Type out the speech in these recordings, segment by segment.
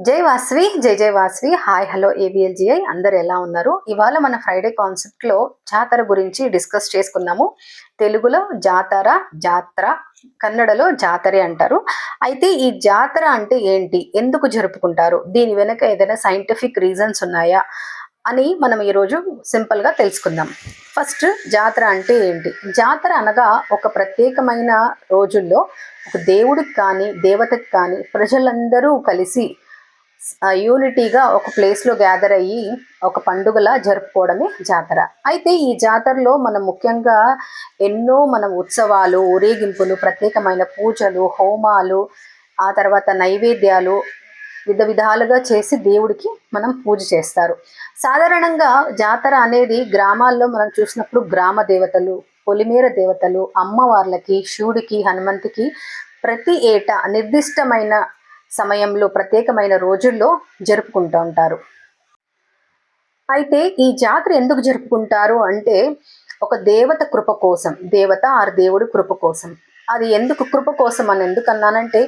జై వాసవి జై జై వాసవి. హాయ్ హలో ఏబిఎల్జిఐ అందరు ఎలా ఉన్నారు? ఇవాళ మన ఫ్రైడే కాన్సెప్ట్ లో జాతర గురించి డిస్కస్ చేసుకుందాము. తెలుగులో జాతర, జాత్ర, కన్నడలో జాతరే అంటారు. అయితే ఈ జాతర అంటే ఏంటి, ఎందుకు జరుపుకుంటారు, దీని వెనక ఏదైనా సైంటిఫిక్ రీజన్స్ ఉన్నాయా అని మనం ఈరోజు సింపుల్ గా తెలుసుకుందాం. ఫస్ట్ జాతర అంటే ఏంటి? జాతర అనగా ఒక ప్రత్యేకమైన రోజుల్లో ఒక దేవుడికి కానీ దేవతకి కానీ ప్రజలందరూ కలిసి యూనిటీగా ఒక ప్లేస్లో గ్యాదర్ అయ్యి ఒక పండుగలా జరుపుకోవడమే జాతర. అయితే ఈ జాతరలో మనం ముఖ్యంగా ఎన్నో మనం ఉత్సవాలు, ఊరేగింపులు, ప్రత్యేకమైన పూజలు, హోమాలు, ఆ తర్వాత నైవేద్యాలు విధాలుగా చేసి దేవుడికి మనం పూజ చేస్తారు. సాధారణంగా జాతర అనేది గ్రామాల్లో మనం చూసినప్పుడు గ్రామ దేవతలు, పొలిమేర దేవతలు, అమ్మవార్లకి, శివుడికి, హనుమంతుకి ప్రతి ఏటా నిర్దిష్టమైన సమయంలో ప్రత్యేకమైన రోజుల్లో జరుపుకుంటూ ఉంటారు. అయితే ఈ జాతర ఎందుకు జరుపుకుంటారు అంటే ఒక దేవత కృప కోసం, దేవత ఆర్ దేవుడి కృప కోసం. అది ఎందుకు కృప కోసం అని ఎందుకన్నానంటే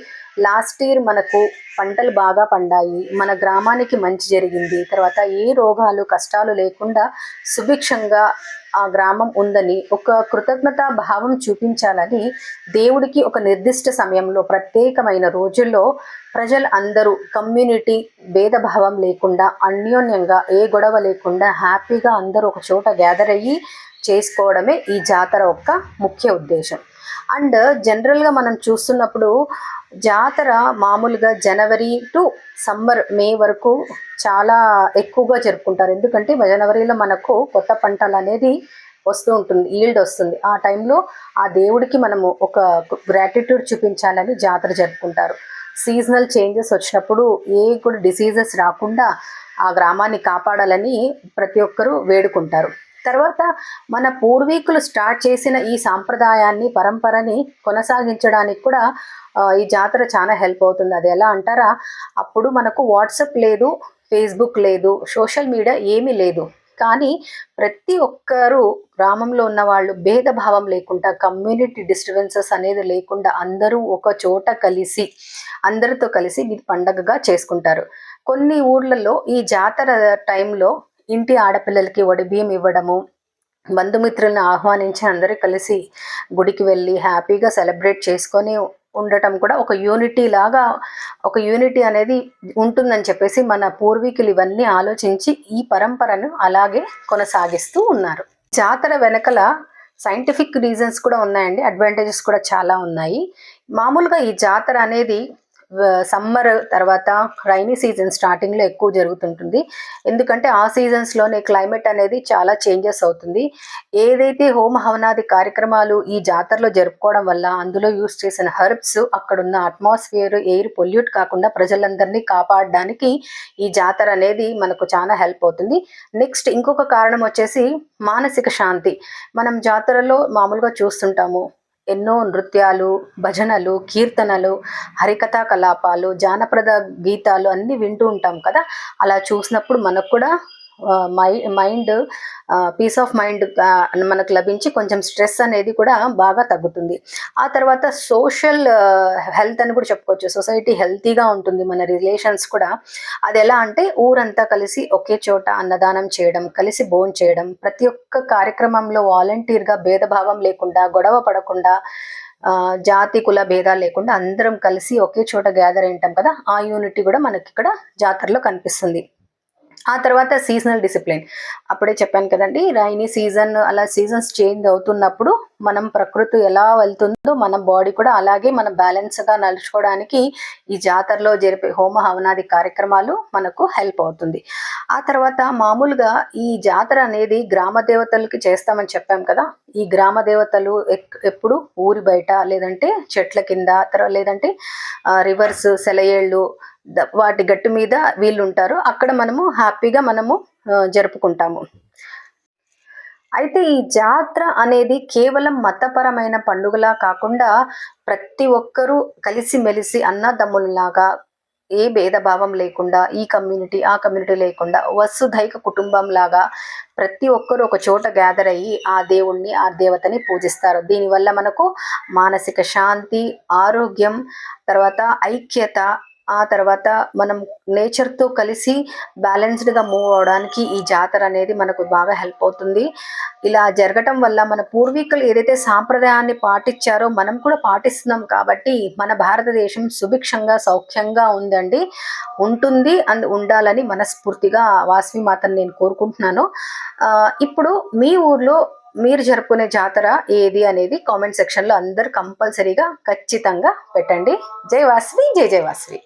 లాస్ట్ ఇయర్ మనకు పంటలు బాగా పండాయి, మన గ్రామానికి మంచి జరిగింది, తర్వాత ఏ రోగాలు కష్టాలు లేకుండా సుభిక్షంగా ఆ గ్రామం ఉందని ఒక కృతజ్ఞతా భావం చూపించాలని దేవుడికి ఒక నిర్దిష్ట సమయంలో ప్రత్యేకమైన రోజుల్లో ప్రజలు అందరూ కమ్యూనిటీ భేదభావం లేకుండా అన్యోన్యంగా ఏ గొడవ లేకుండా హ్యాపీగా అందరూ ఒక చోట గ్యాదర్ అయ్యి చేసుకోవడమే ఈ జాతర యొక్క ముఖ్య ఉద్దేశం. అండ్ జనరల్గా మనం చూస్తున్నప్పుడు జాతర మామూలుగా జనవరి టు సమ్మర్ మే వరకు చాలా ఎక్కువగా జరుపుకుంటారు. ఎందుకంటే జనవరిలో మనకు కొత్త పంటలు అనేది వస్తూ ఉంటుంది, ఈల్డ్ వస్తుంది. ఆ టైంలో ఆ దేవుడికి మనము ఒక గ్రాటిట్యూడ్ చూపించాలని జాతర జరుపుకుంటారు. సీజనల్ చేంజెస్ వచ్చినప్పుడు ఏ కూడా డిసీజెస్ రాకుండా ఆ గ్రామాన్ని కాపాడాలని ప్రతి ఒక్కరూ వేడుకుంటారు. తర్వాత మన పూర్వీకులు స్టార్ట్ చేసిన ఈ సాంప్రదాయాన్ని, పరంపరని కొనసాగించడానికి కూడా ఈ జాతర చాలా హెల్ప్ అవుతుంది. అది ఎలా అంటారా, అప్పుడు మనకు వాట్సాప్ లేదు, ఫేస్బుక్ లేదు, సోషల్ మీడియా ఏమీ లేదు. కానీ ప్రతి ఒక్కరూ గ్రామంలో ఉన్న వాళ్ళు భేదభావం లేకుండా, కమ్యూనిటీ డిస్టర్బెన్సెస్ అనేది లేకుండా అందరూ ఒక చోట కలిసి అందరితో కలిసి ఇది పండగగా చేసుకుంటారు. కొన్ని ఊర్లలో ఈ జాతర టైంలో ఇంటి ఆడపిల్లలకి వడిబియ్యం ఇవ్వడము, బంధుమిత్రులను ఆహ్వానించి అందరూ కలిసి గుడికి వెళ్ళి హ్యాపీగా సెలబ్రేట్ చేసుకొని ఉండటం కూడా ఒక యూనిటీ లాగా, ఒక యూనిటీ అనేది ఉంటుందని చెప్పేసి మన పూర్వీకులు ఇవన్నీ ఆలోచించి ఈ పరంపరను అలాగే కొనసాగిస్తూ ఉన్నారు. జాతర వెనకల సైంటిఫిక్ రీజన్స్ కూడా ఉన్నాయండి, అడ్వాంటేజెస్ కూడా చాలా ఉన్నాయి. మామూలుగా ఈ జాతర అనేది సమ్మర్ తర్వాత రైనీ సీజన్ స్టార్టింగ్లో ఎక్కువ జరుగుతుంటుంది. ఎందుకంటే ఆ సీజన్స్లోనే క్లైమేట్ అనేది చాలా చేంజెస్ అవుతుంది. ఏదైతే హోమ హవనాది కార్యక్రమాలు ఈ జాతరలో జరుపుకోవడం వల్ల అందులో యూస్ చేసిన హెర్బ్స్ అక్కడున్న అట్మాస్ఫియర్, ఎయిర్ పొల్యూట్ కాకుండా ప్రజలందరినీ కాపాడడానికి ఈ జాతర అనేది మనకు చాలా హెల్ప్ అవుతుంది. నెక్స్ట్ ఇంకొక కారణం వచ్చేసి మానసిక శాంతి. మనం జాతరలో మామూలుగా చూస్తుంటాము ఎన్నో నృత్యాలు, భజనలు, కీర్తనలు, హరికథా కలాపాలు, జానపద గీతాలు అన్నీ వింటూ ఉంటాం కదా. అలా చూసినప్పుడు మనకు కూడా మైండ్ పీస్ ఆఫ్ మైండ్ మనకు లభించి కొంచెం స్ట్రెస్ అనేది కూడా బాగా తగ్గుతుంది. ఆ తర్వాత సోషల్ హెల్త్ అని కూడా చెప్పుకోవచ్చు. సొసైటీ హెల్తీగా ఉంటుంది, మన రిలేషన్స్ కూడా. అది ఎలా అంటే ఊరంతా కలిసి ఒకే చోట అన్నదానం చేయడం, కలిసి భోజనం చేయడం, ప్రతి ఒక్క కార్యక్రమంలో వాలంటీర్గా భేదభావం లేకుండా, గొడవ పడకుండా, జాతి కుల భేదాలు లేకుండా అందరం కలిసి ఒకే చోట గ్యాదర్ అయింటాం కదా. ఆ యూనిటీ కూడా మనకి ఇక్కడ జాతరలో కనిపిస్తుంది. ఆ తర్వాత సీజనల్ డిసిప్లిన్, అప్పుడే చెప్పాను కదండి, రైనీ సీజన్ అలా సీజన్స్ చేంజ్ అవుతున్నప్పుడు మనం ప్రకృతి ఎలా వెళ్తుందో మన బాడీ కూడా అలాగే మనం బ్యాలెన్స్గా నడుచుకోవడానికి ఈ జాతరలో జరిపే హోమ హవనాది కార్యక్రమాలు మనకు హెల్ప్ అవుతుంది. ఆ తర్వాత మామూలుగా ఈ జాతర అనేది గ్రామ దేవతలకి చేస్తామని చెప్పాం కదా. ఈ గ్రామ దేవతలు ఎప్పుడు ఊరి బయట లేదంటే చెట్ల కింద, లేదంటే రివర్స్ సెలయేళ్ళు వాటి గట్టు మీద వీళ్ళు ఉంటారు. అక్కడ మనము హ్యాపీగా మనము జరుపుకుంటాము. అయితే ఈ జాతర అనేది కేవలం మతపరమైన పండుగలా కాకుండా ప్రతి ఒక్కరూ కలిసిమెలిసి అన్నదమ్ములలాగా ఏ భేదభావం లేకుండా, ఈ కమ్యూనిటీ ఆ కమ్యూనిటీ లేకుండా వసుధైక కుటుంబం లాగా ప్రతి ఒక్కరూ ఒక చోట గ్యాదర్ అయ్యి ఆ దేవుణ్ణి, ఆ దేవతని పూజిస్తారు. దీనివల్ల మనకు మానసిక శాంతి, ఆరోగ్యం, తర్వాత ఐక్యత, ఆ తర్వాత మనం నేచర్తో కలిసి బ్యాలెన్స్డ్గా మూవ్ అవడానికి ఈ జాతర అనేది మనకు బాగా హెల్ప్ అవుతుంది. ఇలా జరగటం వల్ల మన పూర్వీకులు ఏదైతే సాంప్రదాయాన్ని పాటించారో మనం కూడా పాటిస్తున్నాం కాబట్టి మన భారతదేశం సుభిక్షంగా సౌఖ్యంగా ఉందండి, ఉంటుంది, ఉండాలని మనస్ఫూర్తిగా వాసవి మాతను నేను కోరుకుంటున్నాను. ఇప్పుడు మీ ఊర్లో మీరు జరుపుకునే జాతర ఏది అనేది కామెంట్ సెక్షన్లో అందరు కంపల్సరీగా ఖచ్చితంగా పెట్టండి. జై వాసవి, జై జై వాసవి.